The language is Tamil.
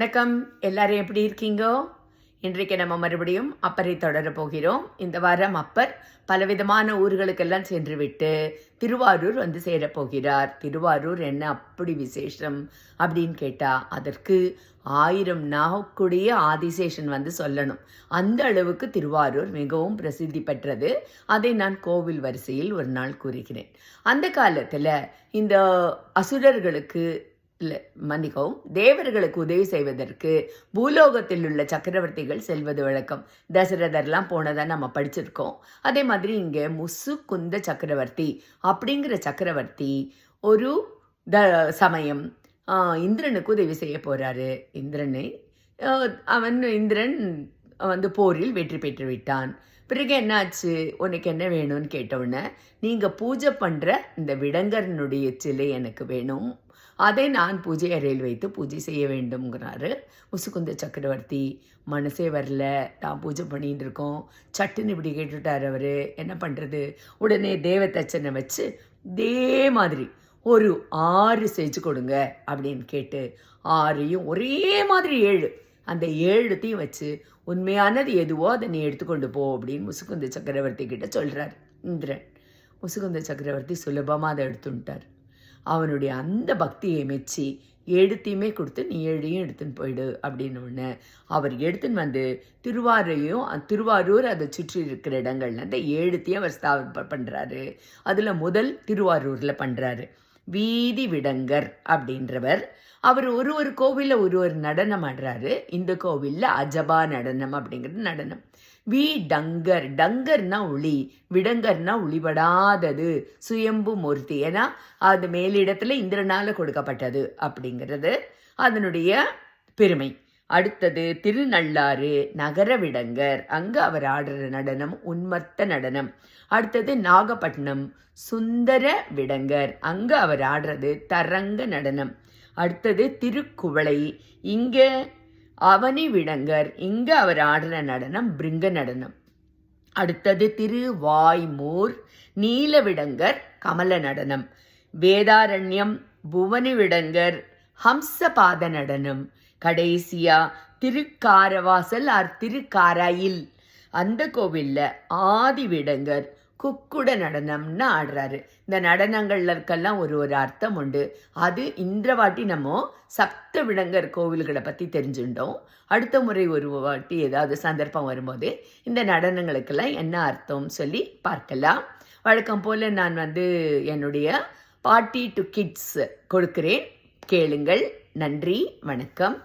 வணக்கம். எல்லாரும் எப்படி இருக்கீங்கோ? இன்றைக்கு நம்ம மறுபடியும் அப்பரை தொடர போகிறோம். இந்த வாரம் அப்பர் பலவிதமான ஊர்களுக்கெல்லாம் சென்று விட்டு திருவாரூர் வந்து சேரப்போகிறார். திருவாரூர் என்ன அப்படி விசேஷம் அப்படின்னு கேட்டா, அதற்கு 1000 நாவுக்குடைய ஆதிசேஷன் வந்து சொல்லணும். அந்த அளவுக்கு திருவாரூர் மிகவும் பிரசித்தி பெற்றது. அதை நான் கோவில் வரிசையில் ஒரு நாள் கூறுகிறேன். அந்த காலத்துல இந்த அசுரர்களுக்கு மன்னிக்கவும், தேவர்களுக்கு உதவி செய்வதற்கு பூலோகத்தில் உள்ள சக்கரவர்த்திகள் செல்வது வழக்கம். தசரதர்லாம் போனதை நம்ம படிச்சிருக்கோம். அதே மாதிரி இங்கே முசுகுந்த சக்கரவர்த்தி அப்படிங்கிற சக்கரவர்த்தி ஒரு சமயம் இந்திரனுக்கு உதவி செய்ய போறாரு. இந்திரன் வந்து போரில் வெற்றி பெற்று விட்டான். பிறகு என்னாச்சு, உனக்கு என்ன வேணும்னு கேட்டவுடனே, நீங்கள் பூஜை பண்ணுற இந்த விடங்கரனுடைய சிலை எனக்கு வேணும், அதை நான் பூஜை அறையில் வைத்து பூஜை செய்ய வேண்டும்ங்கிறாரு. முசுகுந்த சக்கரவர்த்தி மனசே வரல, நான் பூஜை பண்ணிட்டு இருக்கோம், சட்டுன்னு இப்படி கேட்டுட்டார் அவர். என்ன பண்ணுறது? உடனே தேவதச்சனை வச்சு இதே மாதிரி ஒரு 6 செஞ்சு கொடுங்க அப்படின்னு கேட்டு 6ஐயும் ஒரே மாதிரி 7, அந்த 7த்தையும் வச்சு உண்மையானது எதுவோ அதை நீ எடுத்துக்கொண்டு போ அப்படின்னு முசுகுந்த சக்கரவர்த்தி கிட்ட சொல்கிறார் இந்திரன். முசுகுந்த சக்கரவர்த்தி சுலபமாக அதை எடுத்துட்டார். அவனுடைய அந்த பக்தியை மெச்சி 7த்தையுமே கொடுத்து நீ 7ஐயும் எடுத்துன்னு போயிடு அப்படின்னு ஒன்று அவர் எடுத்துன்னு வந்து திருவாரூர் அதை சுற்றி இருக்கிற இடங்கள்ல அந்த 7த்தையும் அவர் ஸ்தாபனம் பண்ணுறாரு. அதில் முதல் திருவாரூரில் பண்ணுறாரு. வீதி விடங்கர் அப்படின்றவர். அவர் ஒரு கோவிலில் ஒரு நடனம் ஆடுறாரு. இந்த கோவிலில் அஜபா நடனம் அப்படிங்கிறது நடனம். டங்கர், டங்கர்னா ஒளி, விடங்கர்னா ஒளிபடாதது, சுயம்பு மூர்த்தி. ஏன்னா அது மேலிடத்துல இந்திரனால கொடுக்கப்பட்டது அப்படிங்கிறது அதனுடைய பெருமை. அடுத்தது திருநள்ளாறு நகர விடங்கர், அங்கே அவர் ஆடுற நடனம் உன்மத்த நடனம். அடுத்தது நாகப்பட்டினம் சுந்தர விடங்கர், அங்கே அவர் ஆடுறது தரங்க நடனம். அடுத்தது திருக்குவளை, இங்கே அவனி விடங்கர், இங்கே அவர் ஆடுற நடனம் பிருங்க நடனம். அடுத்தது திருவாய்மூர் நீல விடங்கர் கமல நடனம். வேதாரண்யம் புவனி விடங்கர் ஹம்சபாத நடனம். கடைசியா திருக்காரவாசல் திருக்காராயில், அந்த கோவில்ல ஆதி விடங்கர் குக்குட நடனம்னு ஆடுறாரு. இந்த நடனங்களுக்கெல்லாம் ஒரு அர்த்தம் உண்டு. அது இந்த வாட்டி நம்ம சப்த விடங்கர் கோவில்களை பற்றி தெரிஞ்சுட்டோம். அடுத்த முறை ஒரு வாட்டி ஏதாவது சந்தர்ப்பம் வரும்போது இந்த நடனங்களுக்கெல்லாம் என்ன அர்த்தம் சொல்லி பார்க்கலாம். வழக்கம் போல் நான் வந்து என்னுடைய பார்ட்டி டு கிட்ஸ் கொடுக்கிறேன், கேளுங்கள். நன்றி, வணக்கம்.